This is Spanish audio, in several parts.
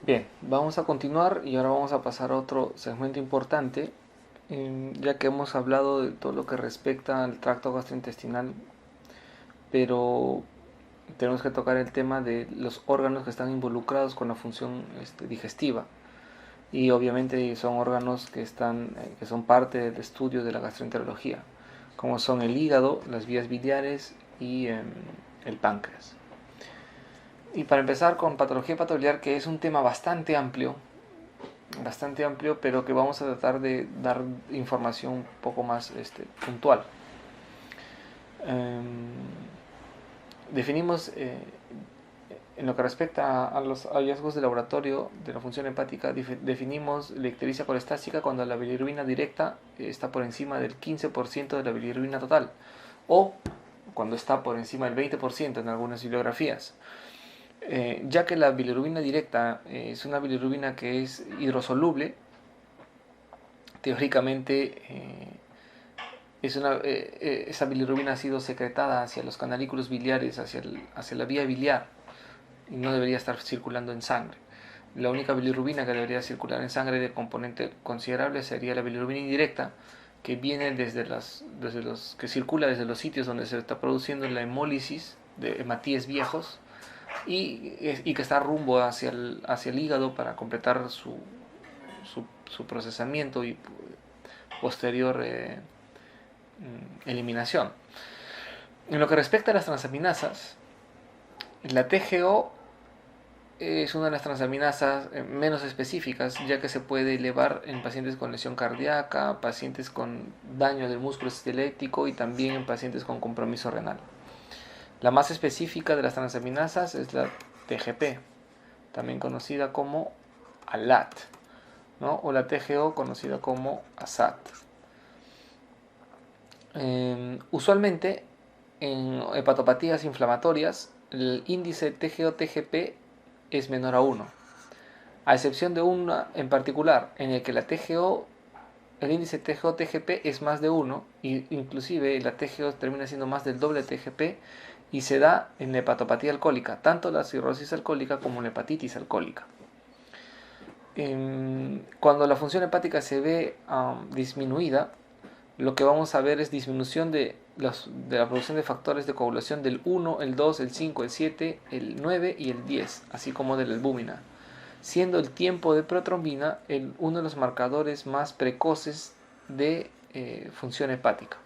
Bien, vamos a continuar y ahora vamos a pasar a otro segmento importante, ya que hemos hablado de todo lo que respecta al tracto gastrointestinal, pero tenemos que tocar el tema de los órganos que están involucrados con la función digestiva y obviamente son órganos que son parte del estudio de la gastroenterología, como son el hígado, las vías biliares y el páncreas. Y para empezar con patología hepatobiliar, que es un tema bastante amplio, pero que vamos a tratar de dar información un poco más puntual. Eh, Definimos, en lo que respecta a los hallazgos de laboratorio de la función hepática, definimos la ictericia colestática cuando la bilirrubina directa está por encima del 15% de la bilirrubina total, o cuando está por encima del 20% en algunas bibliografías. Ya que la bilirrubina directa es una bilirrubina que es hidrosoluble, teóricamente esa bilirrubina ha sido secretada hacia los canalículos biliares, hacia la vía biliar, y no debería estar circulando en sangre. La única bilirrubina que debería circular en sangre de componente considerable sería la bilirrubina indirecta, que viene que circula desde los sitios donde se está produciendo la hemólisis de hematíes viejos y que está rumbo hacia el hígado para completar su procesamiento y posterior eliminación. En lo que respecta a las transaminasas, la TGO es una de las transaminasas menos específicas, ya que se puede elevar en pacientes con lesión cardíaca, pacientes con daño del músculo esquelético y también en pacientes con compromiso renal. La más específica de las transaminasas es la TGP, también conocida como ALAT, ¿no? O la TGO, conocida como ASAT. Usualmente en hepatopatías inflamatorias el índice TGO-TGP es menor a 1, a excepción de una en particular en el que el índice TGO-TGP es más de 1 e inclusive la TGO termina siendo más del doble TGP y se da en la hepatopatía alcohólica, tanto la cirrosis alcohólica como la hepatitis alcohólica. Cuando la función hepática se ve disminuida, lo que vamos a ver es disminución de la producción de factores de coagulación del 1, el 2, el 5, el 7, el 9 y el 10, así como de la albúmina, siendo el tiempo de protrombina uno de los marcadores más precoces de función hepática,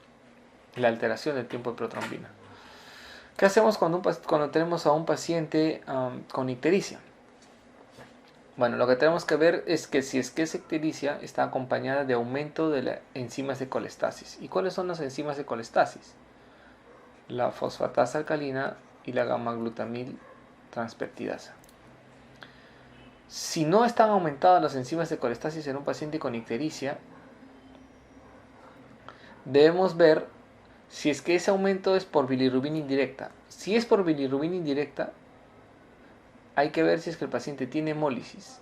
la alteración del tiempo de protrombina. ¿Qué hacemos cuando tenemos a un paciente con ictericia? Bueno, lo que tenemos que ver es que si es que esa ictericia está acompañada de aumento de las enzimas de colestasis. ¿Y cuáles son las enzimas de colestasis? La fosfatasa alcalina y la gamma-glutamil transpeptidasa. Si no están aumentadas las enzimas de colestasis en un paciente con ictericia, debemos ver si es que ese aumento es por bilirrubina indirecta. Si es por bilirrubina indirecta, hay que ver si es que el paciente tiene hemólisis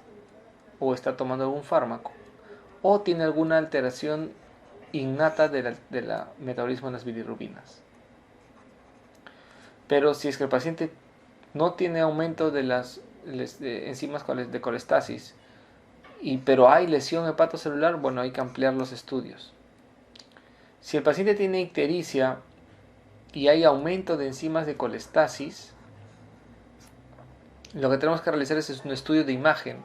o está tomando algún fármaco o tiene alguna alteración innata del metabolismo de las bilirrubinas. Pero si es que el paciente no tiene aumento de las enzimas de colestasis, pero hay lesión hepatocelular, bueno, hay que ampliar los estudios. Si el paciente tiene ictericia y hay aumento de enzimas de colestasis, lo que tenemos que realizar es un estudio de imagen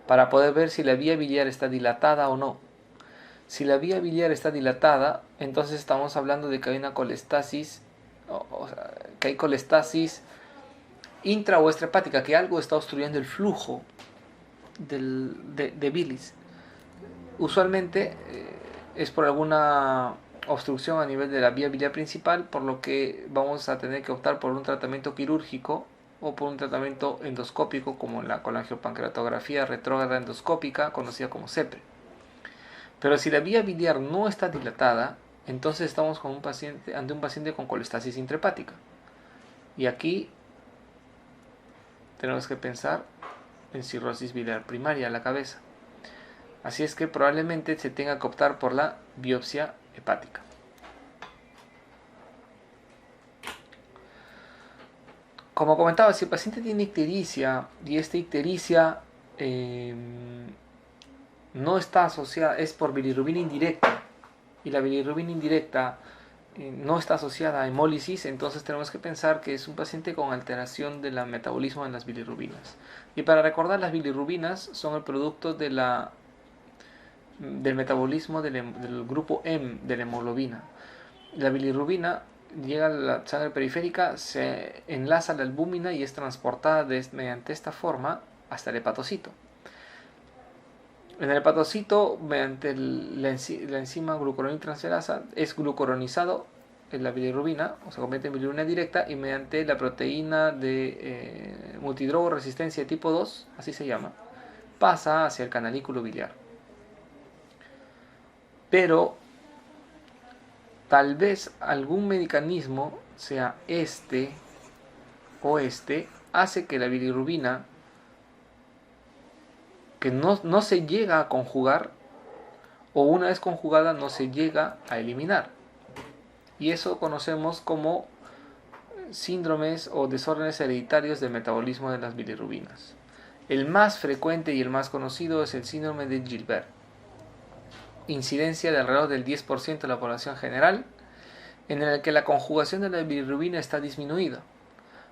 para poder ver si la vía biliar está dilatada o no. Si la vía biliar está dilatada, entonces estamos hablando de que hay una colestasis, o sea, que hay colestasis intra o extrahepática, que algo está obstruyendo el flujo de bilis. Usualmente es por alguna obstrucción a nivel de la vía biliar principal, por lo que vamos a tener que optar por un tratamiento quirúrgico o por un tratamiento endoscópico como la colangiopancreatografía retrógrada endoscópica, conocida como CEPRE. Pero si la vía biliar no está dilatada, entonces estamos ante un paciente con colestasis intrahepática. Y aquí tenemos que pensar en cirrosis biliar primaria a la cabeza. Así es que probablemente se tenga que optar por la biopsia hepática. Como comentaba, si el paciente tiene ictericia y esta ictericia eh, no está asociada, es por bilirrubina indirecta, y la bilirrubina indirecta no está asociada a hemólisis, entonces tenemos que pensar que es un paciente con alteración del metabolismo de las bilirrubinas. Y para recordar, las bilirrubinas son el producto del metabolismo del grupo M de la hemoglobina. La bilirrubina llega a la sangre periférica, se enlaza a la albúmina y es transportada mediante esta forma hasta el hepatocito. En el hepatocito, mediante la enzima glucuroniltransferasa, es glucuronizado en la bilirrubina, o se convierte en bilirrubina directa, y mediante la proteína de multidrogo resistencia de tipo 2, así se llama, pasa hacia el canalículo biliar. Pero tal vez algún mecanismo, sea este o este, hace que la bilirrubina, que no se llega a conjugar, o una vez conjugada no se llega a eliminar. Y eso conocemos como síndromes o desórdenes hereditarios del metabolismo de las bilirrubinas. El más frecuente y el más conocido es el síndrome de Gilbert, incidencia de alrededor del 10% de la población general, en el que la conjugación de la bilirrubina está disminuida,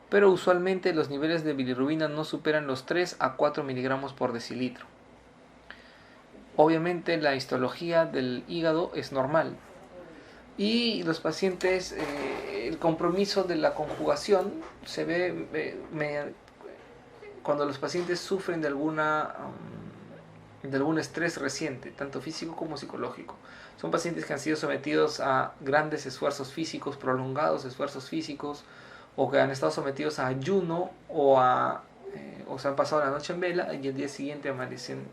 pero usualmente los niveles de bilirrubina no superan los 3 a 4 miligramos por decilitro. Obviamente la histología del hígado es normal, y los pacientes, el compromiso de la conjugación se ve cuando los pacientes sufren de algún estrés reciente, tanto físico como psicológico. Son pacientes que han sido sometidos a grandes esfuerzos físicos, prolongados esfuerzos físicos, o que han estado sometidos a ayuno, o se han pasado la noche en vela y el día siguiente amanecen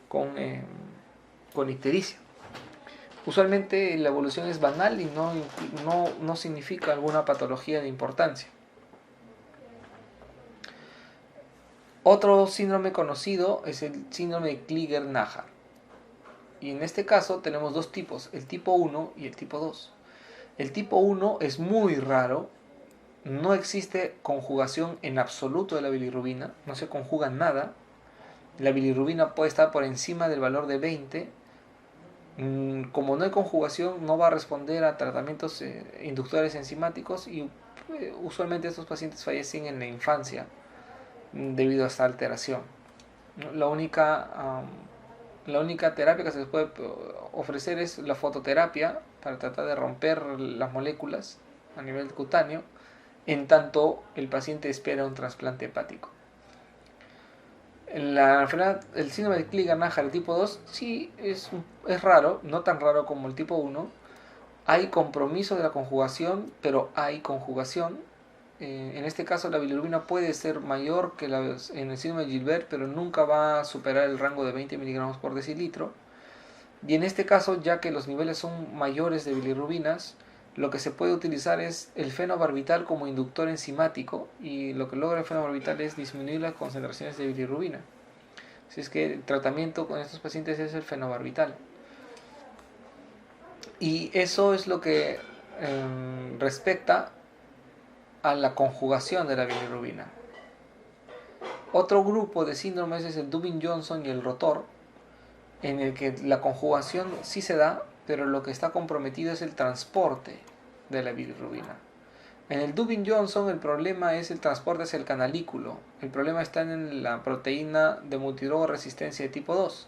con ictericia. Usualmente la evolución es banal y no significa alguna patología de importancia. Otro síndrome conocido es el síndrome de Kliger-Najar. Y en este caso tenemos dos tipos, el tipo 1 y el tipo 2. El tipo 1 es muy raro, no existe conjugación en absoluto de la bilirrubina, no se conjuga nada. La bilirrubina puede estar por encima del valor de 20. Como no hay conjugación, no va a responder a tratamientos inductores enzimáticos, y usualmente estos pacientes fallecen en la infancia debido a esta alteración. La única terapia que se les puede ofrecer es la fototerapia para tratar de romper las moléculas a nivel cutáneo, en tanto el paciente espera un trasplante hepático. La enfermedad, el síndrome de Kliger-Najar tipo 2 sí es raro, no tan raro como el tipo 1. Hay compromiso de la conjugación, pero hay conjugación. En este caso la bilirrubina puede ser mayor que en el síndrome de Gilbert, pero nunca va a superar el rango de 20 miligramos por decilitro. Y en este caso, ya que los niveles son mayores de bilirrubinas, lo que se puede utilizar es el fenobarbital como inductor enzimático, y lo que logra el fenobarbital es disminuir las concentraciones de bilirrubina. Así es que el tratamiento con estos pacientes es el fenobarbital. Y eso es lo que respecta a la conjugación de la bilirrubina. Otro grupo de síndromes es el Dubin-Johnson y el Rotor, en el que la conjugación sí se da, pero lo que está comprometido es el transporte de la bilirrubina. En el Dubin-Johnson el problema es el transporte hacia el canalículo. El problema está en la proteína de multidrogo resistencia de tipo 2.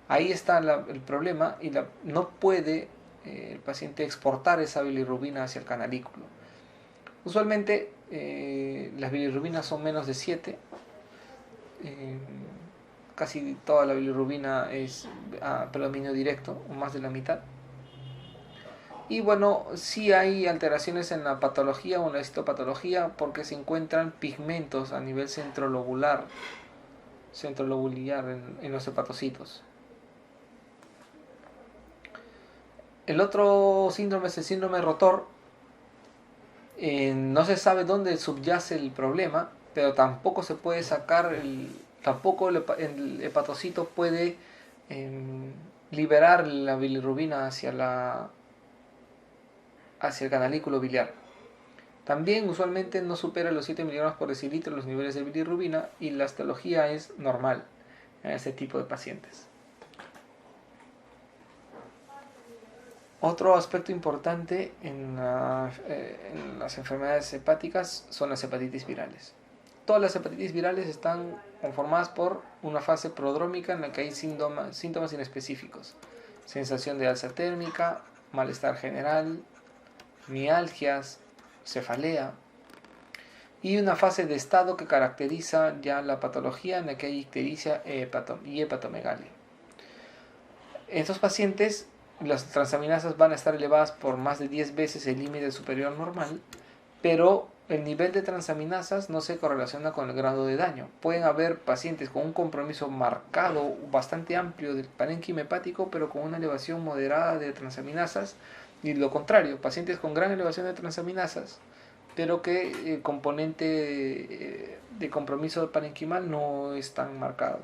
Ahí está el problema, y no puede el paciente exportar esa bilirrubina hacia el canalículo. Usualmente las bilirrubinas son menos de 7. Casi toda la bilirrubina es a predominio directo, o más de la mitad. Y bueno, sí hay alteraciones en la patología o en la histopatología, porque se encuentran pigmentos a nivel centrolobular en los hepatocitos. El otro síndrome es el síndrome Rotor. No se sabe dónde subyace el problema, pero tampoco se puede sacar tampoco el hepatocito puede liberar la bilirrubina hacia el canalículo biliar. También usualmente no supera los 7 miligramos por decilitro los niveles de bilirrubina y la histología es normal en este tipo de pacientes. Otro aspecto importante en las enfermedades hepáticas son las hepatitis virales. Todas las hepatitis virales están conformadas por una fase prodrómica en la que hay síntomas inespecíficos. Sensación de alza térmica, malestar general, mialgias, cefalea. Y una fase de estado que caracteriza ya la patología en la que hay ictericia y hepatomegalia. En estos pacientes las transaminasas van a estar elevadas por más de 10 veces el límite superior normal, pero el nivel de transaminasas no se correlaciona con el grado de daño. Pueden haber pacientes con un compromiso marcado, bastante amplio del parénquima hepático, pero con una elevación moderada de transaminasas, y lo contrario, pacientes con gran elevación de transaminasas, pero que el componente de compromiso parenquimal no es tan marcado.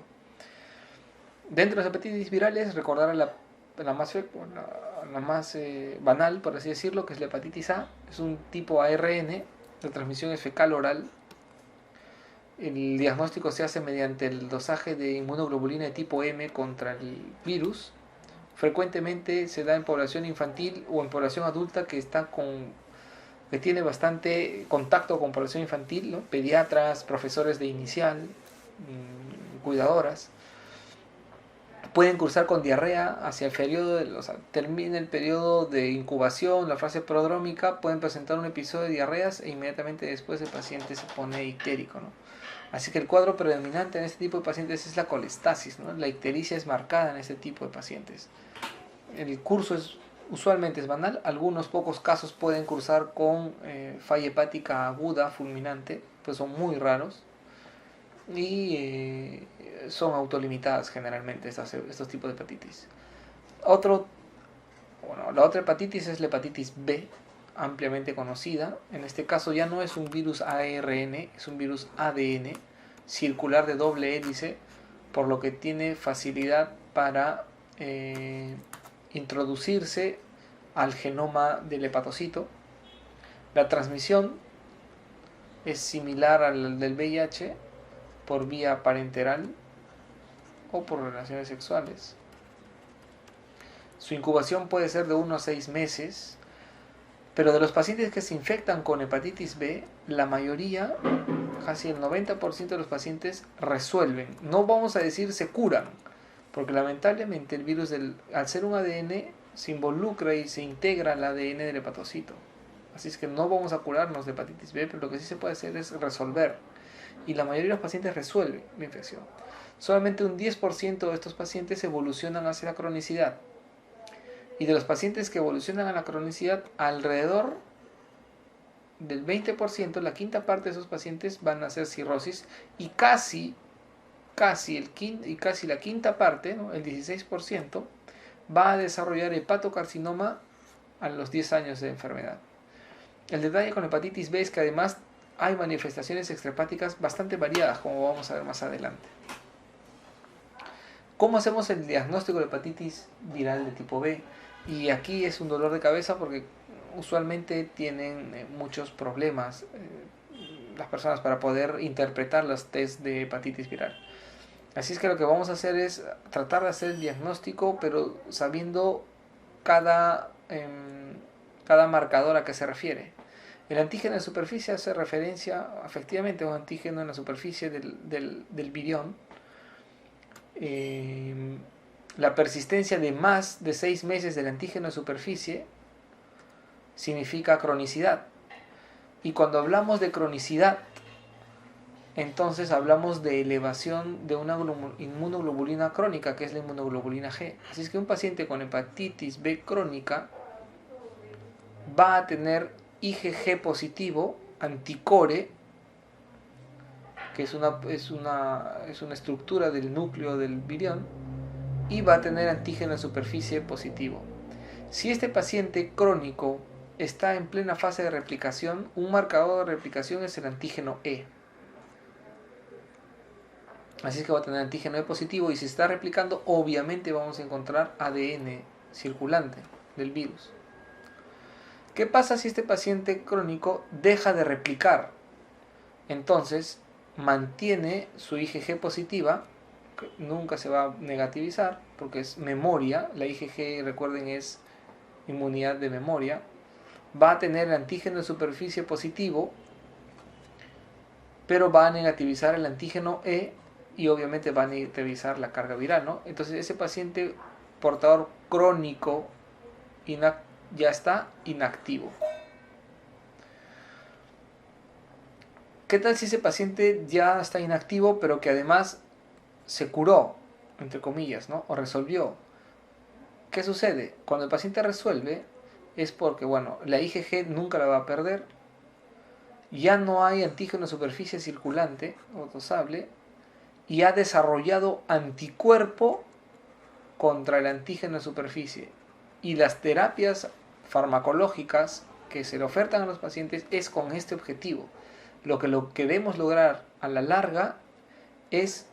Dentro de las hepatitis virales, recordar la más banal, por así decirlo, que es la hepatitis A. Es un tipo ARN, la transmisión es fecal oral. El diagnóstico se hace mediante el dosaje de inmunoglobulina de tipo M contra el virus. Frecuentemente se da en población infantil o en población adulta que tiene bastante contacto con población infantil, ¿no? Pediatras, profesores de inicial, cuidadoras. Pueden cursar con diarrea hacia el periodo, termina el periodo de incubación, la fase prodrómica, pueden presentar un episodio de diarreas e inmediatamente después el paciente se pone ictérico, ¿no? Así que el cuadro predominante en este tipo de pacientes es la colestasis, ¿no? La ictericia es marcada en este tipo de pacientes. El curso usualmente es banal, algunos pocos casos pueden cursar con falla hepática aguda fulminante, pues son muy raros. Y son autolimitadas generalmente estos tipos de hepatitis. La otra hepatitis es la hepatitis B, ampliamente conocida. En este caso ya no es un virus ARN, es un virus ADN, circular de doble hélice, por lo que tiene facilidad para introducirse al genoma del hepatocito. La transmisión es similar al del VIH, por vía parenteral o por relaciones sexuales. Su incubación puede ser de 1 a 6 meses, pero de los pacientes que se infectan con hepatitis B, la mayoría, casi el 90% de los pacientes resuelven. No vamos a decir se curan, porque lamentablemente el virus, al ser un ADN, se involucra y se integra al ADN del hepatocito. Así es que no vamos a curarnos de hepatitis B, pero lo que sí se puede hacer es resolver. Y la mayoría de los pacientes resuelven la infección. Solamente un 10% de estos pacientes evolucionan hacia la cronicidad. Y de los pacientes que evolucionan a la cronicidad, alrededor del 20%, la quinta parte de esos pacientes van a hacer cirrosis, y casi la quinta parte, ¿no? El 16%, va a desarrollar hepatocarcinoma a los 10 años de enfermedad. El detalle con hepatitis B es que además hay manifestaciones extrahepáticas bastante variadas, como vamos a ver más adelante. ¿Cómo hacemos el diagnóstico de hepatitis viral de tipo B? Y aquí es un dolor de cabeza porque usualmente tienen muchos problemas las personas para poder interpretar los test de hepatitis viral. Así es que lo que vamos a hacer es tratar de hacer el diagnóstico, pero sabiendo cada marcador a que se refiere. El antígeno de superficie hace referencia efectivamente a un antígeno en la superficie del virión. La persistencia de más de 6 meses del antígeno de superficie significa cronicidad. Y cuando hablamos de cronicidad, entonces hablamos de elevación de una inmunoglobulina crónica, que es la inmunoglobulina G. Así es que un paciente con hepatitis B crónica va a tener IgG positivo, anticore, que es una estructura del núcleo del virión, y va a tener antígeno de superficie positivo. Si este paciente crónico está en plena fase de replicación, un marcador de replicación es el antígeno E. Así es que va a tener antígeno E positivo, y si está replicando, obviamente vamos a encontrar ADN circulante del virus. ¿Qué pasa si este paciente crónico deja de replicar? Entonces, mantiene su IgG positiva, que nunca se va a negativizar, porque es memoria. La IgG, recuerden, es inmunidad de memoria. Va a tener el antígeno de superficie positivo, pero va a negativizar el antígeno E y obviamente va a negativizar la carga viral, ¿no? Entonces ese paciente portador crónico ya está inactivo. ¿Qué tal si ese paciente ya está inactivo, pero que además se curó, entre comillas, ¿no? O resolvió? ¿Qué sucede? Cuando el paciente resuelve es porque, bueno, la IgG nunca la va a perder, ya no hay antígeno de superficie circulante o dosable, y ha desarrollado anticuerpo contra el antígeno de superficie. Y las terapias farmacológicas que se le ofertan a los pacientes es con este objetivo. Lo que queremos lograr a la larga es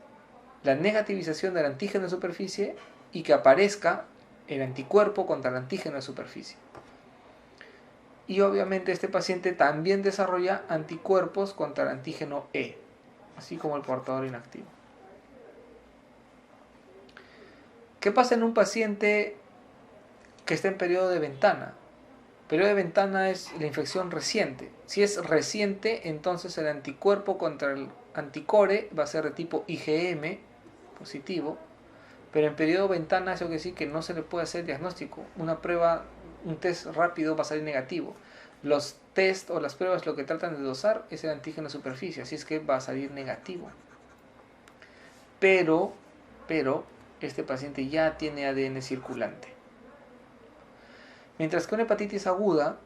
la negativización del antígeno de superficie y que aparezca el anticuerpo contra el antígeno de superficie. Y obviamente este paciente también desarrolla anticuerpos contra el antígeno E, así como el portador inactivo. ¿Qué pasa en un paciente que está en periodo de ventana? Periodo de ventana es la infección reciente. Si es reciente, entonces el anticuerpo contra el anticore va a ser de tipo IgM positivo, pero en periodo de ventana eso quiere decir que no se le puede hacer diagnóstico. Una prueba, un test rápido va a salir negativo. Los test o las pruebas lo que tratan de dosar es el antígeno de superficie, así es que va a salir negativo. Pero este paciente ya tiene ADN circulante. Mientras que una hepatitis aguda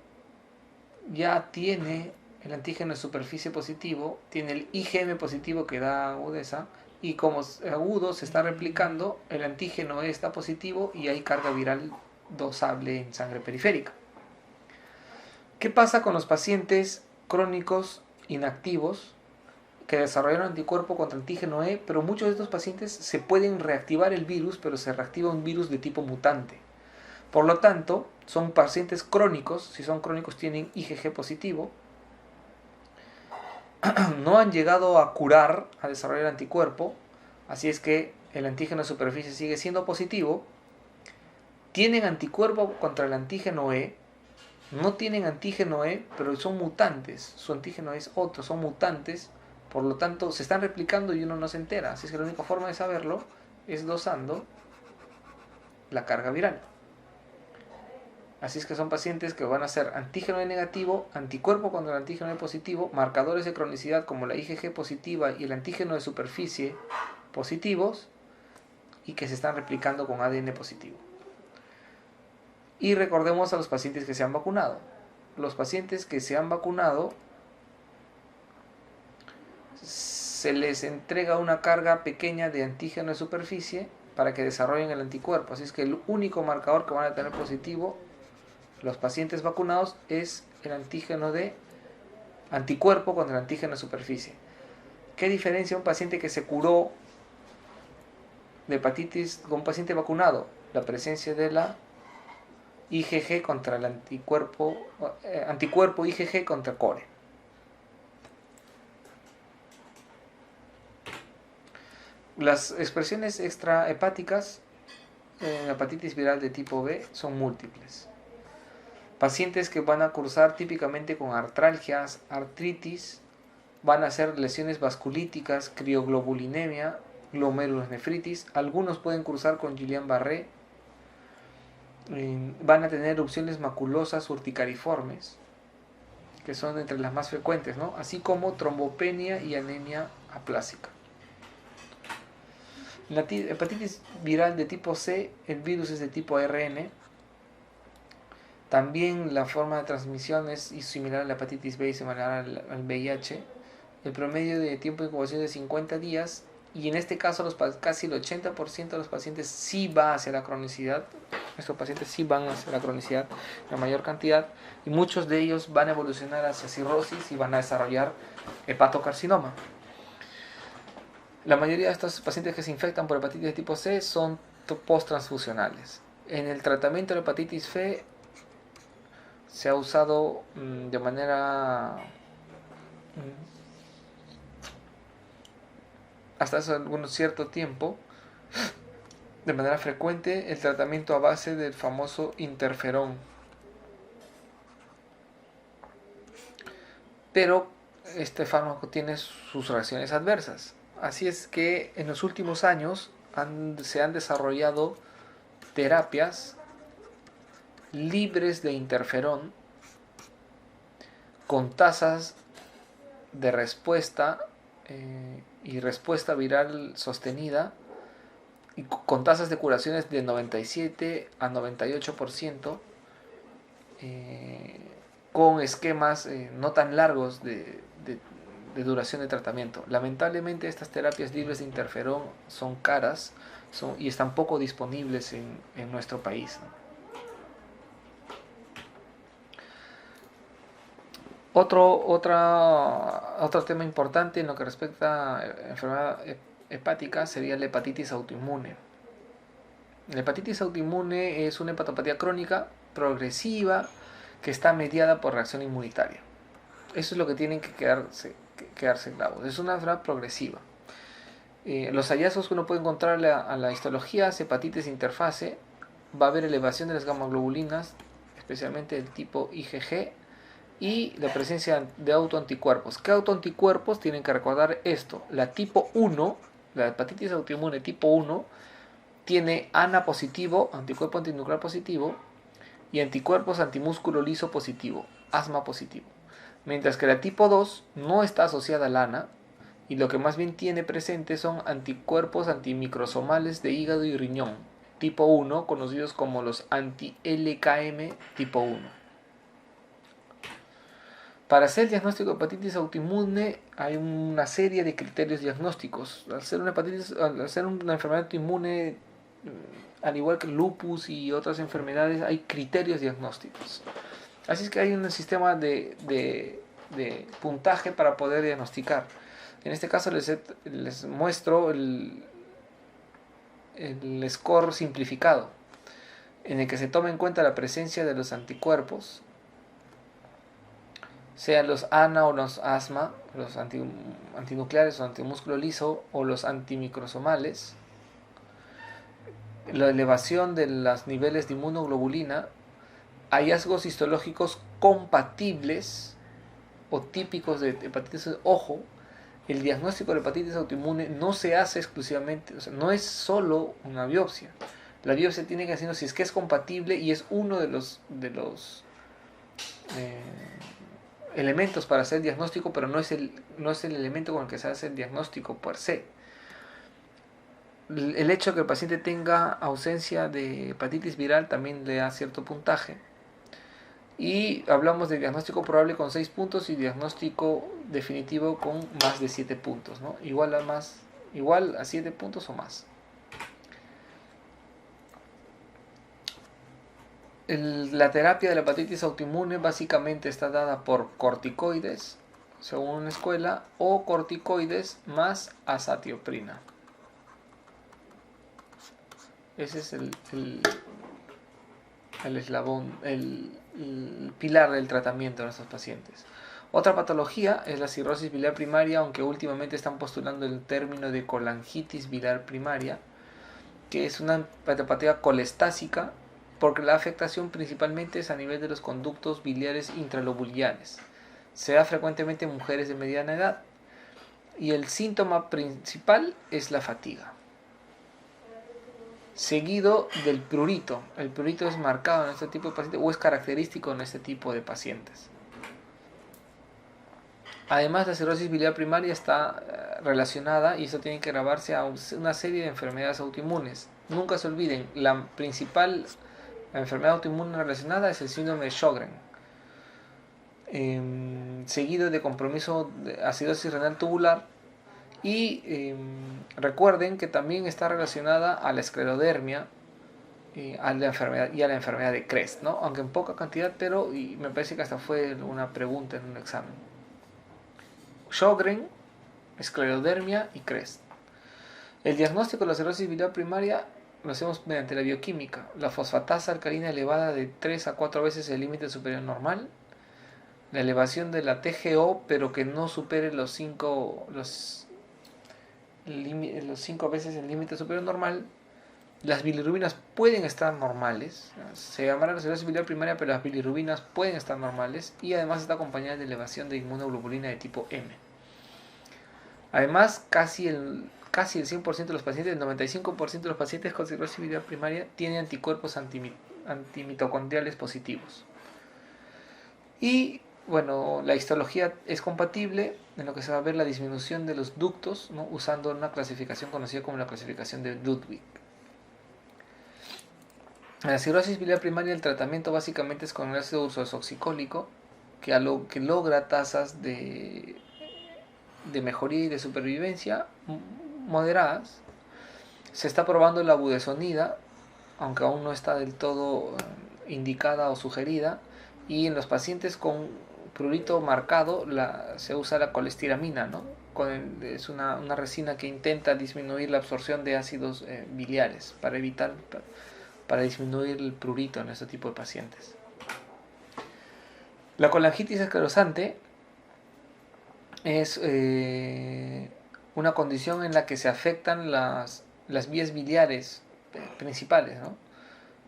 ya tiene el antígeno de superficie positivo, tiene el IgM positivo que da agudeza, y como agudo se está replicando, el antígeno E está positivo y hay carga viral dosable en sangre periférica. ¿Qué pasa con los pacientes crónicos inactivos que desarrollaron anticuerpo contra antígeno E? Pero muchos de estos pacientes se pueden reactivar el virus, pero se reactiva un virus de tipo mutante. Por lo tanto, son pacientes crónicos. Si son crónicos tienen IgG positivo, no han llegado a curar, a desarrollar anticuerpo, así es que el antígeno de superficie sigue siendo positivo, tienen anticuerpo contra el antígeno E, no tienen antígeno E, pero son mutantes, su antígeno es otro, son mutantes, por lo tanto se están replicando y uno no se entera, así es que la única forma de saberlo es dosando la carga viral. Así es que son pacientes que van a ser antígeno E negativo, anticuerpo contra el antígeno E positivo, marcadores de cronicidad como la IgG positiva y el antígeno de superficie positivos, y que se están replicando con ADN positivo. Y recordemos a los pacientes que se han vacunado. Los pacientes que se han vacunado se les entrega una carga pequeña de antígeno de superficie para que desarrollen el anticuerpo. Así es que el único marcador que van a tener positivo los pacientes vacunados es el antígeno de anticuerpo contra el antígeno de superficie. ¿Qué diferencia un paciente que se curó de hepatitis con un paciente vacunado? La presencia de la IgG contra el anticuerpo IgG contra core. Las expresiones extrahepáticas en hepatitis viral de tipo B son múltiples. Pacientes que van a cursar típicamente con artralgias, artritis, van a hacer lesiones vasculíticas, crioglobulinemia, glomerulonefritis. Algunos pueden cursar con Guillain-Barré. Van a tener erupciones maculosas urticariformes, que son entre las más frecuentes, ¿no? Así como trombopenia y anemia aplásica. La hepatitis viral de tipo C, el virus es de tipo ARN. También la forma de transmisión es similar a la hepatitis B y similar al VIH. El promedio de tiempo de incubación es de 50 días. Y en este caso casi el 80% de los pacientes sí va hacia la cronicidad. Estos pacientes sí van hacia la cronicidad en mayor cantidad. Y muchos de ellos van a evolucionar hacia cirrosis y van a desarrollar hepatocarcinoma. La mayoría de estos pacientes que se infectan por hepatitis de tipo C son post-transfusionales. En el tratamiento de la hepatitis C, se ha usado de manera hasta hace algún cierto tiempo, de manera frecuente, el tratamiento a base del famoso interferón. Pero este fármaco tiene sus reacciones adversas. Así es que en los últimos años se han desarrollado terapias libres de interferón con tasas de respuesta y respuesta viral sostenida y con tasas de curaciones de 97 a 98%, con esquemas no tan largos de duración de tratamiento. Lamentablemente estas terapias libres de interferón son caras y están poco disponibles en nuestro país, ¿no? Otro tema importante en lo que respecta a enfermedad hepática sería la hepatitis autoinmune. La hepatitis autoinmune es una hepatopatía crónica progresiva que está mediada por reacción inmunitaria. Eso es lo que tienen que quedarse claros. Es una enfermedad progresiva. Los hallazgos que uno puede encontrar a la histología, hepatitis interfase, va a haber elevación de las gamaglobulinas, especialmente del tipo IgG, y la presencia de autoanticuerpos. ¿Qué autoanticuerpos? Tienen que recordar esto. La tipo 1, la hepatitis autoinmune tipo 1, tiene ANA positivo, anticuerpo antinuclear positivo, y anticuerpos antimúsculo liso positivo, asma positivo. Mientras que la tipo 2 no está asociada al ANA, y lo que más bien tiene presente son anticuerpos antimicrosomales de hígado y riñón, tipo 1, conocidos como los anti-LKM tipo 1. Para hacer el diagnóstico de hepatitis autoinmune hay una serie de criterios diagnósticos. Al ser una enfermedad autoinmune, al igual que el lupus y otras enfermedades, hay criterios diagnósticos. Así es que hay un sistema de puntaje para poder diagnosticar. En este caso les muestro el score simplificado, en el que se toma en cuenta la presencia de los anticuerpos, sean los ANA o los asma, los antinucleares o antimúsculo liso o los antimicrosomales, la elevación de los niveles de inmunoglobulina, hallazgos histológicos compatibles o típicos de hepatitis. Ojo, el diagnóstico de hepatitis autoinmune no se hace exclusivamente, o sea, no es solo una biopsia. La biopsia tiene que hacerlo si es que es compatible y es uno de los elementos para hacer el diagnóstico, pero no es el elemento con el que se hace el diagnóstico per se. El hecho de que el paciente tenga ausencia de hepatitis viral también le da cierto puntaje. Y hablamos de diagnóstico probable con 6 puntos y diagnóstico definitivo con más de 7 puntos, ¿no? Igual a 7 puntos o más. La terapia de la hepatitis autoinmune básicamente está dada por corticoides, según una escuela, o corticoides más azatioprina. Ese es el eslabón, el pilar del tratamiento de nuestros pacientes. Otra patología es la cirrosis biliar primaria, aunque últimamente están postulando el término de colangitis biliar primaria, que es una hepatopatía colestásica, porque la afectación principalmente es a nivel de los conductos biliares intralobuliares. Se da frecuentemente en mujeres de mediana edad y el síntoma principal es la fatiga, seguido del prurito. El prurito es marcado en este tipo de pacientes o es característico en este tipo de pacientes. Además, la cirrosis biliar primaria está relacionada, y eso tiene que grabarse, a una serie de enfermedades autoinmunes. Nunca se olviden, la principal enfermedad autoinmune relacionada es el síndrome de Sjögren, seguido de compromiso de acidosis renal tubular, y recuerden que también está relacionada a la esclerodermia y a la enfermedad de CREST, ¿no? Aunque en poca cantidad, pero me parece que hasta fue una pregunta en un examen. Sjögren, esclerodermia y CREST. El diagnóstico de la cirrosis biliar primaria lo hacemos mediante la bioquímica. La fosfatasa alcalina elevada de 3 a 4 veces el límite superior normal. La elevación de la TGO, pero que no supere los 5 veces el límite superior normal. Las bilirrubinas pueden estar normales. Se llamará la cirrosis biliar primaria, pero las bilirrubinas pueden estar normales. Y además está acompañada de elevación de inmunoglobulina de tipo M. Además, casi el 100% de los pacientes, el 95% de los pacientes con cirrosis biliar primaria tienen anticuerpos antimitocondriales positivos. Y bueno, la histología es compatible en lo que se va a ver la disminución de los ductos, ¿no? Usando una clasificación conocida como la clasificación de Ludwig. En la cirrosis biliar primaria el tratamiento básicamente es con el ácido ursodesoxicólico, que logra tasas de mejoría y de supervivencia moderadas. Se está probando la budesonida, aunque aún no está del todo indicada o sugerida, y en los pacientes con prurito marcado se usa la colestiramina, ¿no? Es una resina que intenta disminuir la absorción de ácidos biliares para disminuir el prurito en este tipo de pacientes. La colangitis esclerosante es una condición en la que se afectan las vías biliares principales, ¿no?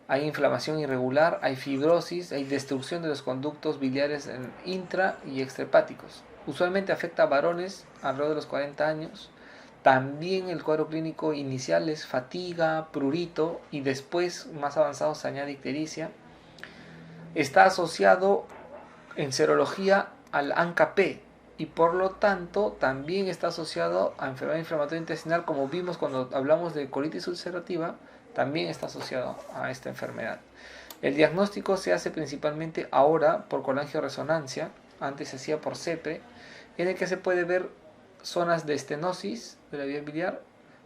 Hay inflamación irregular, hay fibrosis, hay destrucción de los conductos biliares intra y extrahepáticos. Usualmente afecta a varones alrededor de los 40 años. También el cuadro clínico inicial es fatiga, prurito y después, más avanzado, se añade ictericia. Está asociado en serología al ANCA-P y por lo tanto también está asociado a enfermedad inflamatoria intestinal, como vimos cuando hablamos de colitis ulcerativa, también está asociado a esta enfermedad. El diagnóstico se hace principalmente ahora por colangioresonancia, antes se hacía por CEPE, en el que se puede ver zonas de estenosis de la vía biliar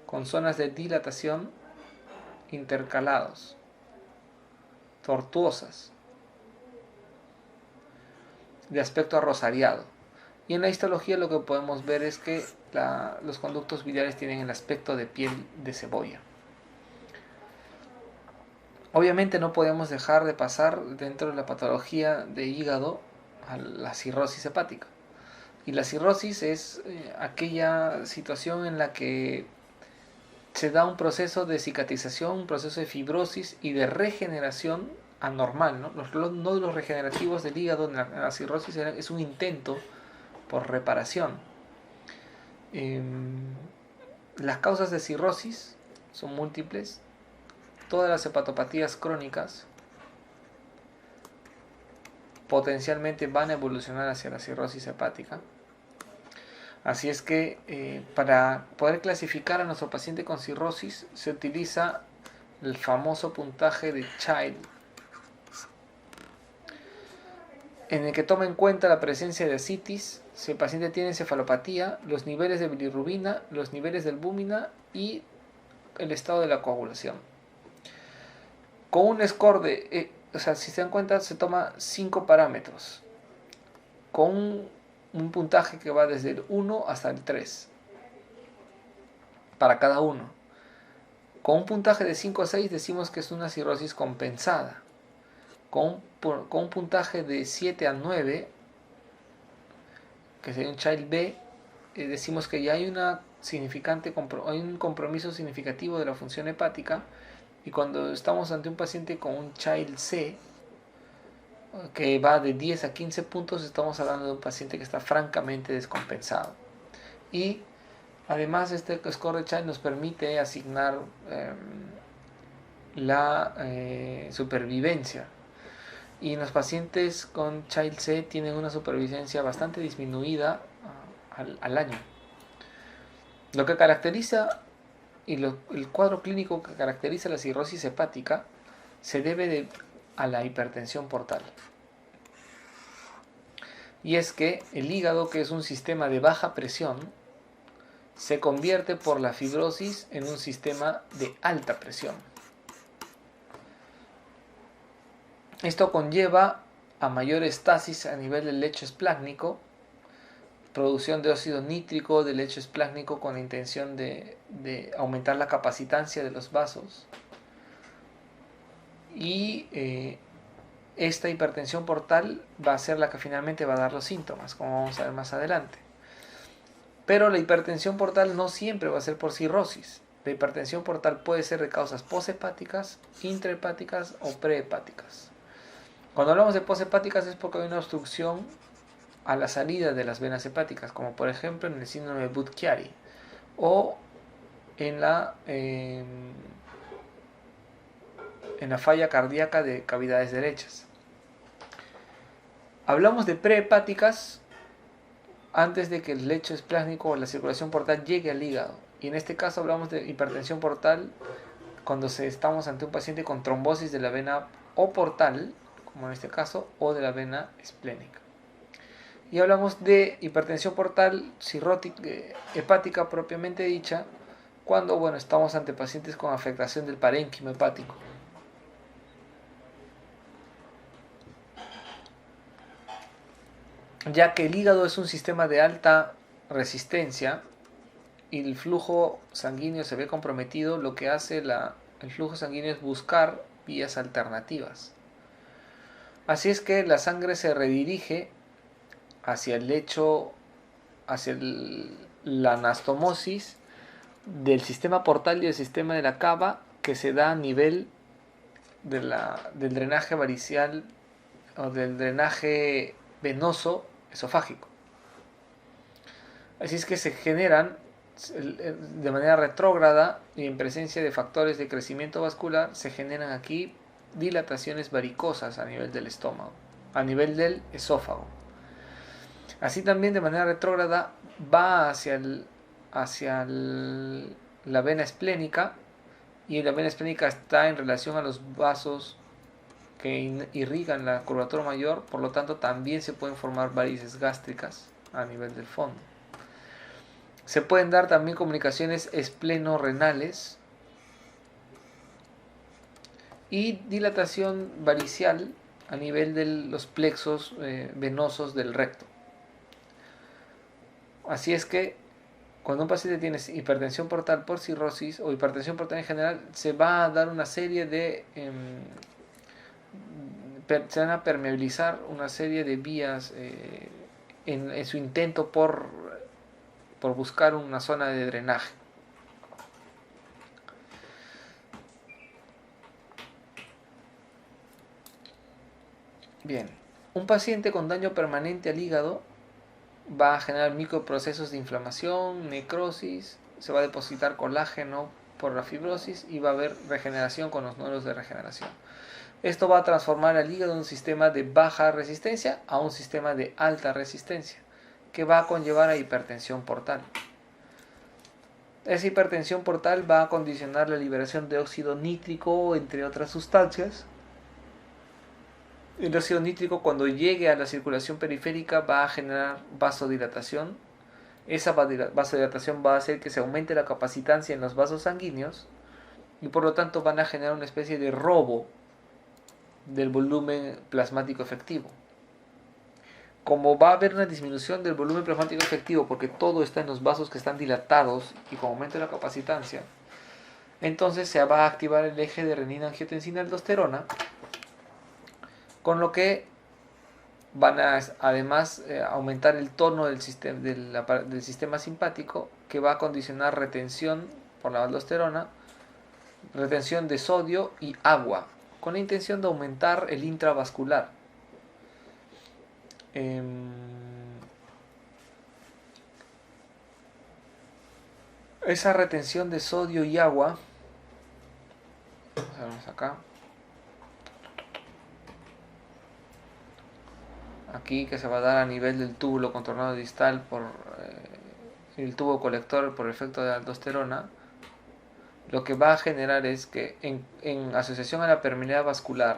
con zonas de dilatación intercalados, tortuosas, de aspecto arrosariado. Y en la histología lo que podemos ver es que los conductos biliares tienen el aspecto de piel de cebolla. Obviamente no podemos dejar de pasar dentro de la patología de hígado a la cirrosis hepática. Y la cirrosis es aquella situación en la que se da un proceso de cicatrización, un proceso de fibrosis y de regeneración anormal, ¿no? Los nódulos regenerativos del hígado en la cirrosis es un intento por reparación. Las causas de cirrosis son múltiples. Todas las hepatopatías crónicas potencialmente van a evolucionar hacia la cirrosis hepática. Así es que para poder clasificar a nuestro paciente con cirrosis se utiliza el famoso puntaje de Child, en el que toma en cuenta la presencia de ascitis, si el paciente tiene encefalopatía, los niveles de bilirrubina, los niveles de albúmina y el estado de la coagulación. Con un score si se dan cuenta, se toma 5 parámetros, con un puntaje que va desde el 1 hasta el 3 para cada uno. Con un puntaje de 5 a 6 decimos que es una cirrosis compensada. Con un puntaje de 7 a 9, que sería un Child B, decimos que ya hay un compromiso significativo de la función hepática. Y cuando estamos ante un paciente con un Child C, que va de 10 a 15 puntos, estamos hablando de un paciente que está francamente descompensado. Y además este score de Child nos permite asignar la supervivencia. Y los pacientes con Child C tienen una supervivencia bastante disminuida al año. Lo que caracteriza el cuadro clínico que caracteriza la cirrosis hepática se debe a la hipertensión portal. Y es que el hígado, que es un sistema de baja presión, se convierte por la fibrosis en un sistema de alta presión. Esto conlleva a mayor estasis a nivel del lecho esplácnico, producción de óxido nítrico del lecho esplácnico con la intención de aumentar la capacitancia de los vasos, y esta hipertensión portal va a ser la que finalmente va a dar los síntomas, como vamos a ver más adelante. Pero la hipertensión portal no siempre va a ser por cirrosis. La hipertensión portal puede ser de causas poshepáticas, intrahepáticas o prehepáticas. Cuando hablamos de poshepáticas es porque hay una obstrucción a la salida de las venas hepáticas, como por ejemplo en el síndrome de Budd-Chiari o en la falla cardíaca de cavidades derechas. Hablamos de prehepáticas antes de que el lecho esplásmico o la circulación portal llegue al hígado. Y en este caso hablamos de hipertensión portal cuando estamos ante un paciente con trombosis de la vena o portal, como en este caso, o de la vena esplénica. Y hablamos de hipertensión portal cirrótica, hepática propiamente dicha, cuando estamos ante pacientes con afectación del parénquima hepático. Ya que el hígado es un sistema de alta resistencia y el flujo sanguíneo se ve comprometido, lo que hace el flujo sanguíneo es buscar vías alternativas. Así es que la sangre se redirige hacia el lecho, hacia la anastomosis del sistema portal y del sistema de la cava, que se da a nivel del drenaje varicial o del drenaje venoso esofágico. Así es que se generan de manera retrógrada y en presencia de factores de crecimiento vascular, se generan aquí dilataciones varicosas a nivel del estómago, a nivel del esófago. Así también de manera retrógrada va hacia la vena esplénica, y la vena esplénica está en relación a los vasos que irrigan la curvatura mayor, por lo tanto también se pueden formar varices gástricas a nivel del fondo. Se pueden dar también comunicaciones espleno-renales y dilatación varicial a nivel de los plexos venosos del recto. Así es que cuando un paciente tiene hipertensión portal por cirrosis o hipertensión portal en general, se va a dar una serie de se van a permeabilizar una serie de vías en su intento por buscar una zona de drenaje. Bien, un paciente con daño permanente al hígado va a generar microprocesos de inflamación, necrosis, se va a depositar colágeno por la fibrosis y va a haber regeneración con los nódulos de regeneración. Esto va a transformar al hígado de un sistema de baja resistencia a un sistema de alta resistencia, que va a conllevar a hipertensión portal. Esa hipertensión portal va a condicionar la liberación de óxido nítrico, entre otras sustancias. El óxido nítrico, cuando llegue a la circulación periférica, va a generar vasodilatación. Esa vasodilatación va a hacer que se aumente la capacitancia en los vasos sanguíneos y por lo tanto van a generar una especie de robo del volumen plasmático efectivo. Como va a haber una disminución del volumen plasmático efectivo porque todo está en los vasos que están dilatados y con aumento de la capacitancia, entonces se va a activar el eje de renina-angiotensina-aldosterona, con lo que van a además aumentar el tono del sistema simpático, que va a condicionar retención por la aldosterona, retención de sodio y agua, con la intención de aumentar el intravascular. Esa retención de sodio y agua, vamos acá, aquí, que se va a dar a nivel del túbulo contornado distal por el tubo colector por efecto de la aldosterona, lo que va a generar es que en asociación a la permeabilidad vascular,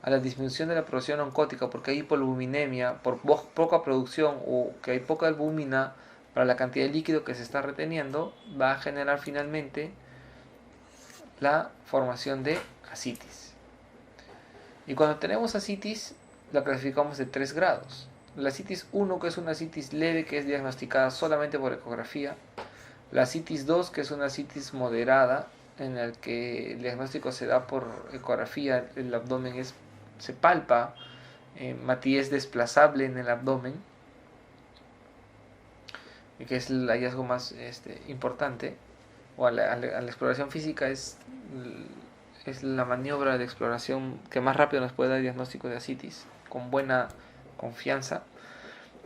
a la disminución de la producción oncótica, porque hay hipoalbuminemia por poca producción o que hay poca albúmina para la cantidad de líquido que se está reteniendo, va a generar finalmente la formación de ascitis. Y cuando tenemos ascitis, la clasificamos de 3 grados. La ascitis 1, que es una ascitis leve, que es diagnosticada solamente por ecografía. La ascitis 2, que es una ascitis moderada, en el que el diagnóstico se da por ecografía, el abdomen se palpa, Matí es desplazable en el abdomen, que es el hallazgo más importante, o a la exploración física es la maniobra de exploración que más rápido nos puede dar diagnóstico de ascitis, con buena confianza.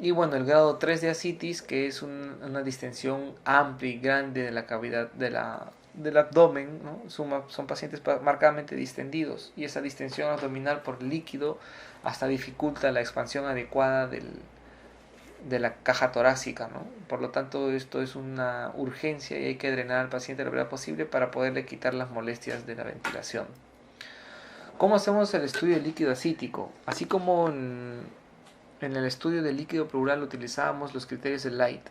Y bueno, el grado 3 de ascitis, que es una distensión amplia y grande de la cavidad del abdomen, ¿no? Son pacientes marcadamente distendidos, y esa distensión abdominal por líquido hasta dificulta la expansión adecuada de la caja torácica, ¿no? Por lo tanto, esto es una urgencia y hay que drenar al paciente lo brevedad posible para poderle quitar las molestias de la ventilación. ¿Cómo hacemos el estudio del líquido ascítico? Así como en el estudio del líquido pleural utilizábamos los criterios de Light,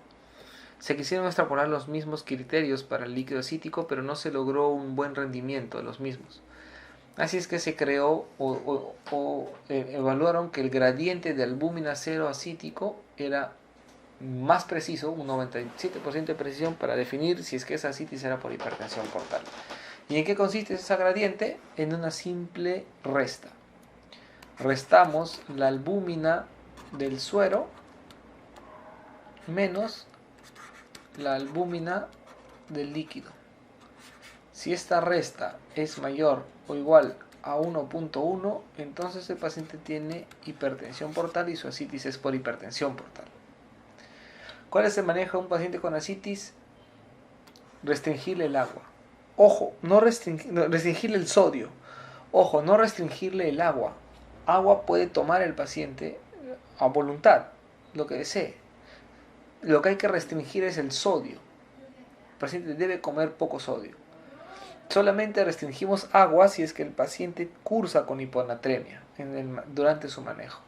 se quisieron extrapolar los mismos criterios para el líquido ascítico, pero no se logró un buen rendimiento de los mismos. Así es que se creó evaluaron que el gradiente de albúmina cero ascítico era más preciso, un 97% de precisión, para definir si es que esa ascitis era por hipertensión portal. ¿Y en qué consiste esa gradiente? En una simple resta. Restamos la albúmina del suero menos la albúmina del líquido. Si esta resta es mayor o igual a 1.1, entonces el paciente tiene hipertensión portal y su ascitis es por hipertensión portal. ¿Cuál es el manejo de un paciente con ascitis? Restringirle el agua. Ojo, restringirle el sodio. Ojo, no restringirle el agua. Agua puede tomar el paciente a voluntad, lo que desee. Lo que hay que restringir es el sodio. El paciente debe comer poco sodio. Solamente restringimos agua si es que el paciente cursa con hiponatremia durante su manejo.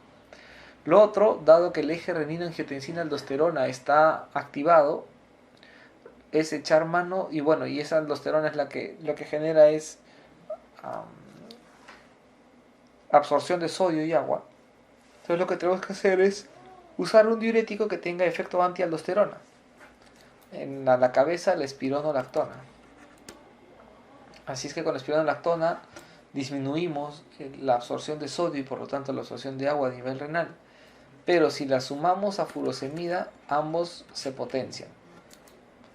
Lo otro, dado que el eje renina-angiotensina-aldosterona está activado, es echar mano, y bueno, y esa aldosterona es lo que genera es absorción de sodio y agua. Entonces lo que tenemos que hacer es usar un diurético que tenga efecto antialdosterona. En la cabeza, la espironolactona. Así es que con la espironolactona disminuimos la absorción de sodio y por lo tanto la absorción de agua a nivel renal. Pero si la sumamos a furosemida, ambos se potencian.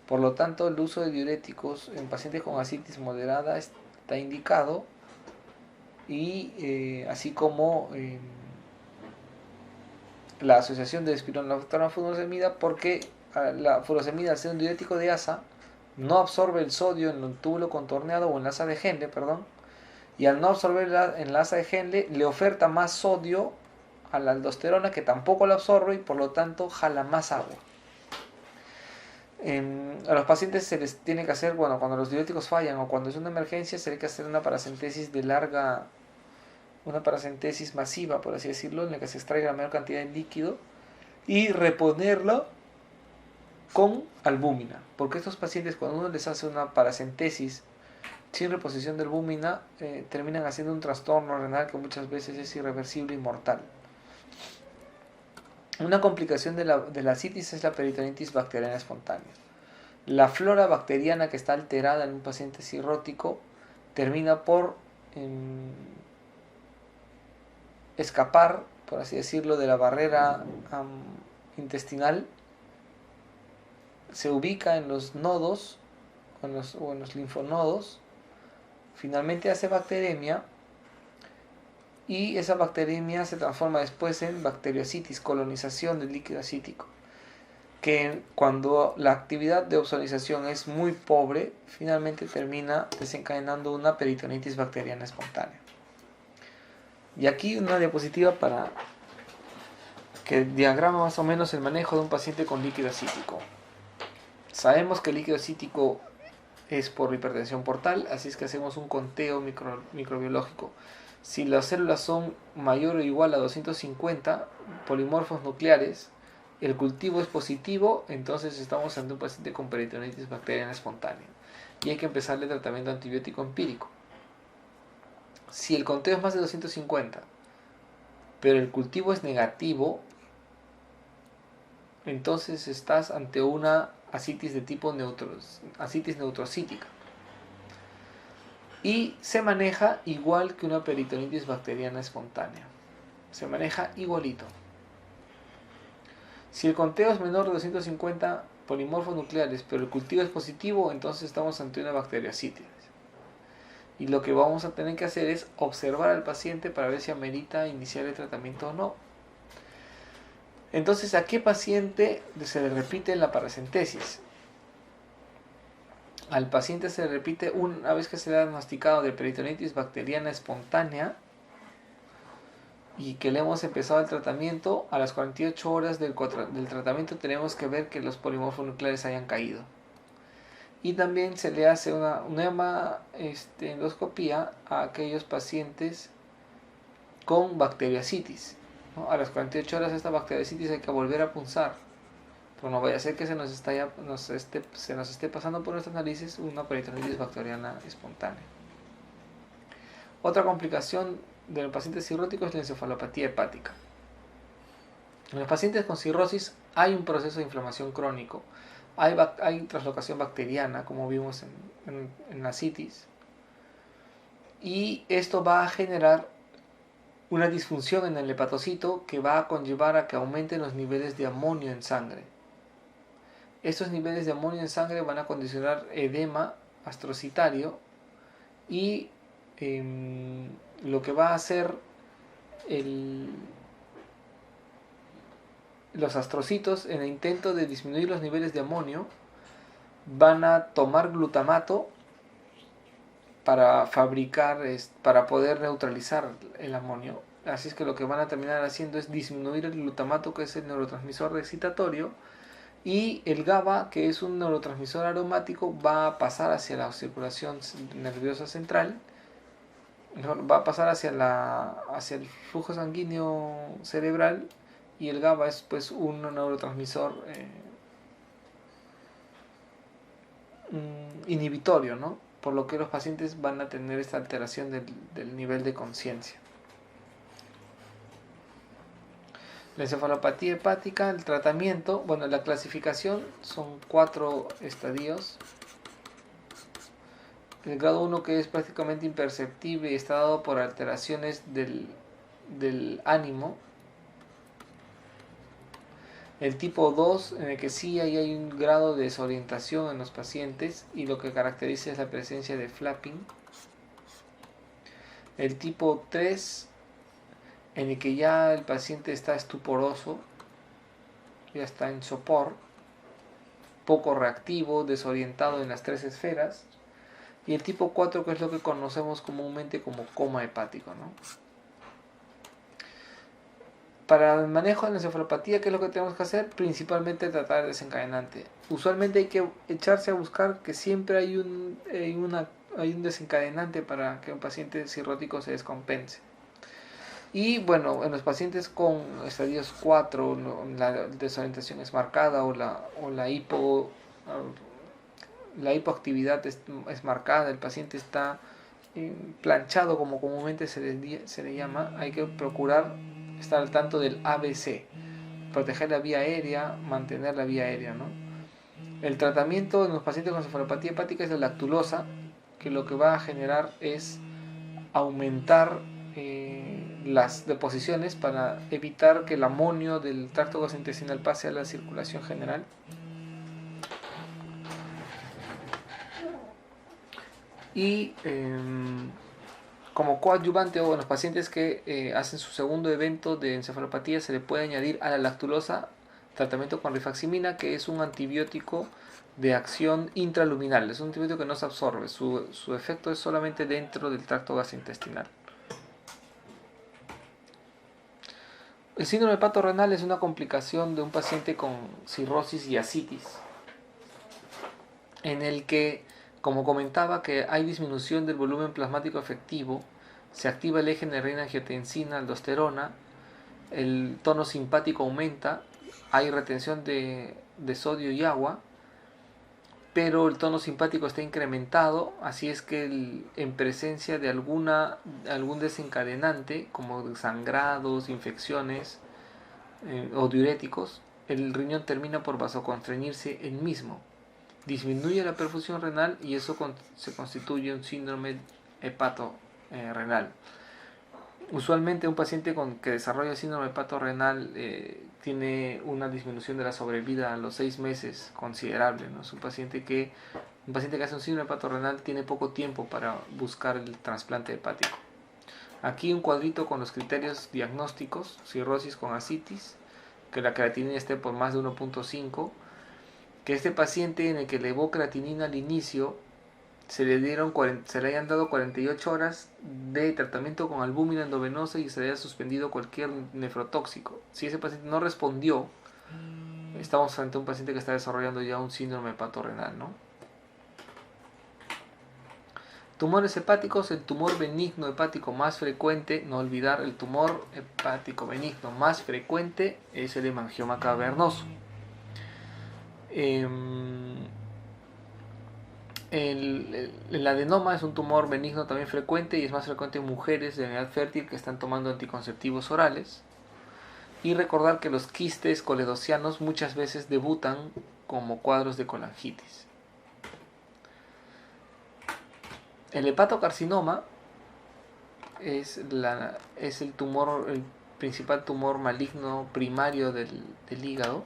Por lo tanto, el uso de diuréticos en pacientes con ascitis moderada está indicado, y así como la asociación de espironolactona furosemida, porque la furosemida, al ser un diurético de asa, no absorbe el sodio en el túbulo contorneado o en la asa de Henle, y al no absorber en la asa de Henle le oferta más sodio a la aldosterona, que tampoco la absorbe y por lo tanto jala más agua. A los pacientes se les tiene que hacer, bueno, cuando los diuréticos fallan o cuando es una emergencia, se tiene que hacer una paracentesis una paracentesis masiva, por así decirlo, en la que se extraiga la mayor cantidad de líquido y reponerlo con albúmina, porque estos pacientes, cuando uno les hace una paracentesis sin reposición de albúmina, terminan haciendo un trastorno renal que muchas veces es irreversible y mortal. Una complicación de la ascitis es la peritonitis bacteriana espontánea. La flora bacteriana que está alterada en un paciente cirrótico termina por escapar, por así decirlo, de la barrera intestinal, se ubica en los nodos o en los linfonodos, finalmente hace bacteremia, y esa bacteremia se transforma después en bacteriocitis, colonización del líquido ascítico, que cuando la actividad de ozonización es muy pobre, finalmente termina desencadenando una peritonitis bacteriana espontánea. Y aquí una diapositiva para que diagrama más o menos el manejo de un paciente con líquido ascítico. Sabemos que el líquido ascítico es por hipertensión portal, así es que hacemos un conteo microbiológico. Si las células son mayor o igual a 250 polimorfos nucleares, el cultivo es positivo, entonces estamos ante un paciente con peritonitis bacteriana espontánea y hay que empezarle tratamiento antibiótico empírico. Si el conteo es más de 250, pero el cultivo es negativo, entonces estás ante una ascitis de tipo ascitis neutrocítica. y se maneja igual que una peritonitis bacteriana espontánea. Se maneja igualito. Si el conteo es menor de 250 polimorfos nucleares, pero el cultivo es positivo, entonces estamos ante una bacteriocitis. Y lo que vamos a tener que hacer es observar al paciente para ver si amerita iniciar el tratamiento o no. Entonces, ¿a qué paciente se le repite la paracentesis? Al paciente se le repite una vez que se le ha diagnosticado de peritonitis bacteriana espontánea y que le hemos empezado el tratamiento. A las 48 horas del tratamiento tenemos que ver que los polimorfos nucleares hayan caído. Y también se le hace una endoscopía a aquellos pacientes con bacteriocitis, ¿no? A las 48 horas esta bacteriocitis hay que volver a punzar, pero no vaya a ser que se nos esté pasando por nuestras narices una peritonitis bacteriana espontánea. Otra complicación de los pacientes cirróticos es la encefalopatía hepática. En los pacientes con cirrosis hay un proceso de inflamación crónico, hay translocación bacteriana, como vimos en la citis, y esto va a generar una disfunción en el hepatocito que va a conllevar a que aumenten los niveles de amonio en sangre. Estos niveles de amonio en sangre van a condicionar edema astrocitario y lo que va a hacer los astrocitos en el intento de disminuir los niveles de amonio van a tomar glutamato para para poder neutralizar el amonio. Así es que lo que van a terminar haciendo es disminuir el glutamato, que es el neurotransmisor excitatorio, y el GABA, que es un neurotransmisor aromático, va a pasar hacia la circulación nerviosa central, va a pasar hacia el flujo sanguíneo cerebral, y el GABA es pues un neurotransmisor inhibitorio, ¿no? Por lo que los pacientes van a tener esta alteración del nivel de conciencia. La encefalopatía hepática, el tratamiento, bueno, la clasificación son 4 estadios. El grado 1, que es prácticamente imperceptible y está dado por alteraciones del ánimo. El tipo 2, en el que sí hay un grado de desorientación en los pacientes y lo que caracteriza es la presencia de flapping. El tipo 3, en el que ya el paciente está estuporoso, ya está en sopor, poco reactivo, desorientado en las 3 esferas. Y el tipo 4, que es lo que conocemos comúnmente como coma hepático, ¿no? Para el manejo de la encefalopatía, ¿qué es lo que tenemos que hacer? Principalmente tratar el desencadenante. Usualmente hay que echarse a buscar que siempre hay un desencadenante para que un paciente cirrótico se descompense. Y bueno, en los pacientes con estadios 4, la desorientación es marcada o la hipoactividad es marcada, el paciente está planchado, como comúnmente se le llama. Hay que procurar estar al tanto del ABC, proteger la vía aérea, mantener la vía aérea, ¿no? El tratamiento en los pacientes con encefalopatía hepática es la lactulosa, que lo que va a generar es aumentar las deposiciones para evitar que el amonio del tracto gastrointestinal pase a la circulación general. Y como coadyuvante o en los pacientes que hacen su segundo evento de encefalopatía, se le puede añadir a la lactulosa tratamiento con rifaximina, que es un antibiótico de acción intraluminal. Es un antibiótico que no se absorbe, su efecto es solamente dentro del tracto gastrointestinal. El síndrome hepatorrenal es una complicación de un paciente con cirrosis y ascitis, en el que, como comentaba, que hay disminución del volumen plasmático efectivo, se activa el eje nerina-angiotensina, aldosterona, el tono simpático aumenta, hay retención de sodio y agua, pero el tono simpático está incrementado, así es que en presencia de algún desencadenante, como sangrados, infecciones o diuréticos, el riñón termina por vasoconstreñirse mismo. Disminuye la perfusión renal y eso se constituye un síndrome renal. Usualmente un paciente que desarrolla síndrome hepatorrenal tiene una disminución de la sobrevida a los 6 meses considerable, ¿no? Es un paciente que hace un síndrome hepatorrenal tiene poco tiempo para buscar el trasplante hepático. Aquí un cuadrito con los criterios diagnósticos: cirrosis con ascitis, que la creatinina esté por más de 1.5, que este paciente en el que elevó creatinina al inicio se le hayan dado 48 horas de tratamiento con albúmina endovenosa y se le haya suspendido cualquier nefrotóxico. Si ese paciente no respondió, estamos frente a un paciente que está desarrollando ya un síndrome hepatorrenal, ¿no? Tumores hepáticos: el tumor benigno hepático más frecuente, no olvidar, el tumor hepático benigno más frecuente es el hemangioma cavernoso. El adenoma es un tumor benigno también frecuente y es más frecuente en mujeres de edad fértil que están tomando anticonceptivos orales. Y recordar que los quistes coledocianos muchas veces debutan como cuadros de colangitis. El hepatocarcinoma es el principal tumor maligno primario del hígado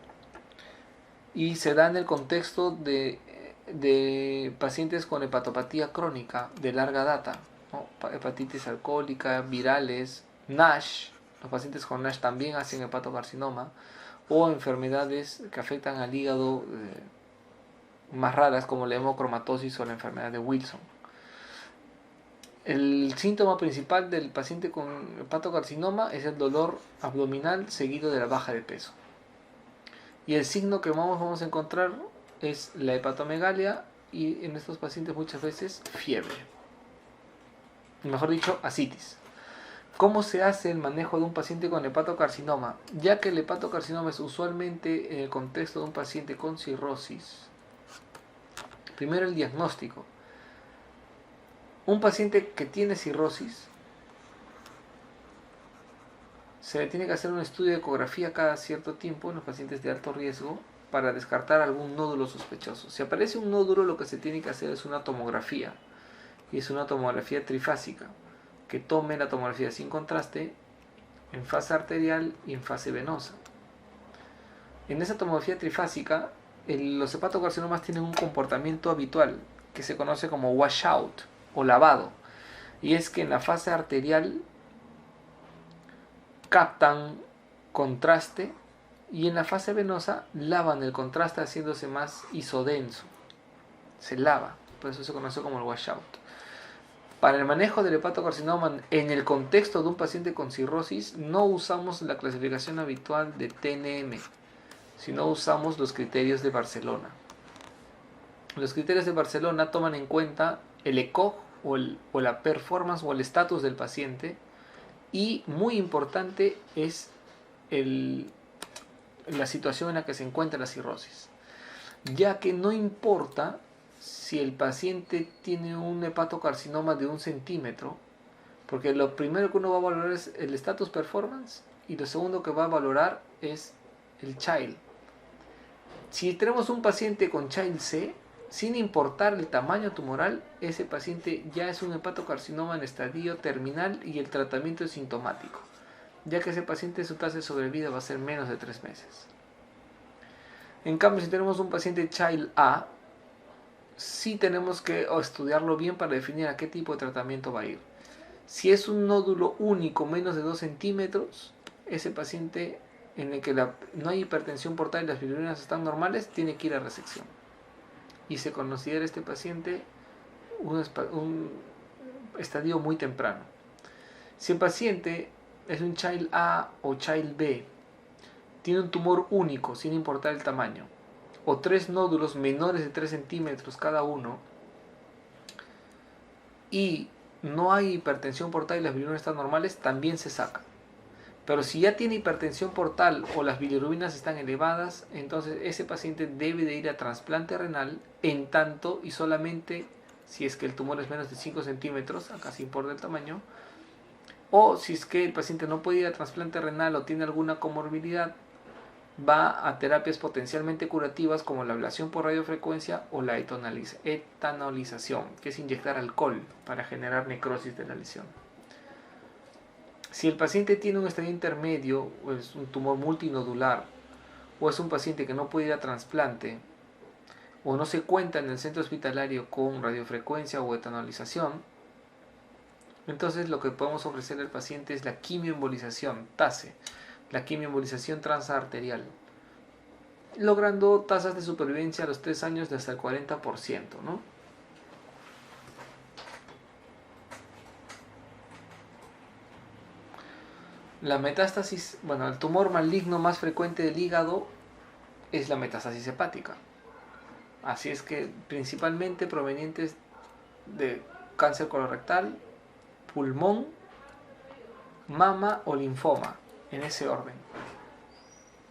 y se da en el contexto de pacientes con hepatopatía crónica de larga data, ¿no? Hepatitis alcohólica, virales, NASH. Los pacientes con NASH también hacen hepatocarcinoma, o enfermedades que afectan al hígado más raras como la hemocromatosis o la enfermedad de Wilson. El síntoma principal del paciente con hepatocarcinoma es el dolor abdominal seguido de la baja de peso. Y el signo que vamos a encontrar es la hepatomegalia y en estos pacientes muchas veces fiebre. Mejor dicho, ascitis. ¿Cómo se hace el manejo de un paciente con hepatocarcinoma? Ya que el hepatocarcinoma es usualmente en el contexto de un paciente con cirrosis. Primero, el diagnóstico. Un paciente que tiene cirrosis se le tiene que hacer un estudio de ecografía cada cierto tiempo en los pacientes de alto riesgo para descartar algún nódulo sospechoso. Si aparece un nódulo, lo que se tiene que hacer es una tomografía, y es una tomografía trifásica, que tome la tomografía sin contraste en fase arterial y en fase venosa. En esa tomografía trifásica, los hepatocarcinomas tienen un comportamiento habitual que se conoce como washout o lavado, y es que en la fase arterial captan contraste y en la fase venosa lavan el contraste haciéndose más isodenso. Se lava, por eso se conoce como el washout. Para el manejo del hepatocarcinoma en el contexto de un paciente con cirrosis no usamos la clasificación habitual de TNM, sino usamos los criterios de Barcelona. Los criterios de Barcelona toman en cuenta el ECOG o la performance o el estatus del paciente, y muy importante es la situación en la que se encuentra la cirrosis, ya que no importa si el paciente tiene un hepatocarcinoma de 1 centímetro, porque lo primero que uno va a valorar es el status performance y lo segundo que va a valorar es el child. Si tenemos un paciente con child C, sin importar el tamaño tumoral, ese paciente ya es un hepatocarcinoma en estadio terminal y el tratamiento es sintomático, ya que ese paciente su tasa de sobrevida va a ser menos de 3 meses. En cambio, si tenemos un paciente Child A, sí tenemos que estudiarlo bien para definir a qué tipo de tratamiento va a ir. Si es un nódulo único menos de 2 centímetros, ese paciente en el que no hay hipertensión portal y las bilirubinas están normales, tiene que ir a resección. Y se considera este paciente un estadio muy temprano. Si el paciente es un Child A o Child B, tiene un tumor único sin importar el tamaño, o 3 nódulos menores de 3 centímetros cada uno, y no hay hipertensión portal y las bilirubinas están normales, también se saca. Pero si ya tiene hipertensión portal o las bilirubinas están elevadas, entonces ese paciente debe de ir a trasplante renal, en tanto y solamente si es que el tumor es menos de 5 centímetros, acá se importa el tamaño, o si es que el paciente no puede ir a trasplante renal o tiene alguna comorbilidad, va a terapias potencialmente curativas como la ablación por radiofrecuencia o la etanolización, que es inyectar alcohol para generar necrosis de la lesión. Si el paciente tiene un estadio intermedio, o es un tumor multinodular, o es un paciente que no puede ir a trasplante, o no se cuenta en el centro hospitalario con radiofrecuencia o etanolización, entonces lo que podemos ofrecer al paciente es la quimioembolización, TACE, la quimioembolización transarterial, logrando tasas de supervivencia a los 3 años de hasta el 40%, ¿no? La metástasis, bueno, el tumor maligno más frecuente del hígado es la metástasis hepática. Así es que principalmente provenientes de cáncer colorectal, pulmón, mama o linfoma, en ese orden.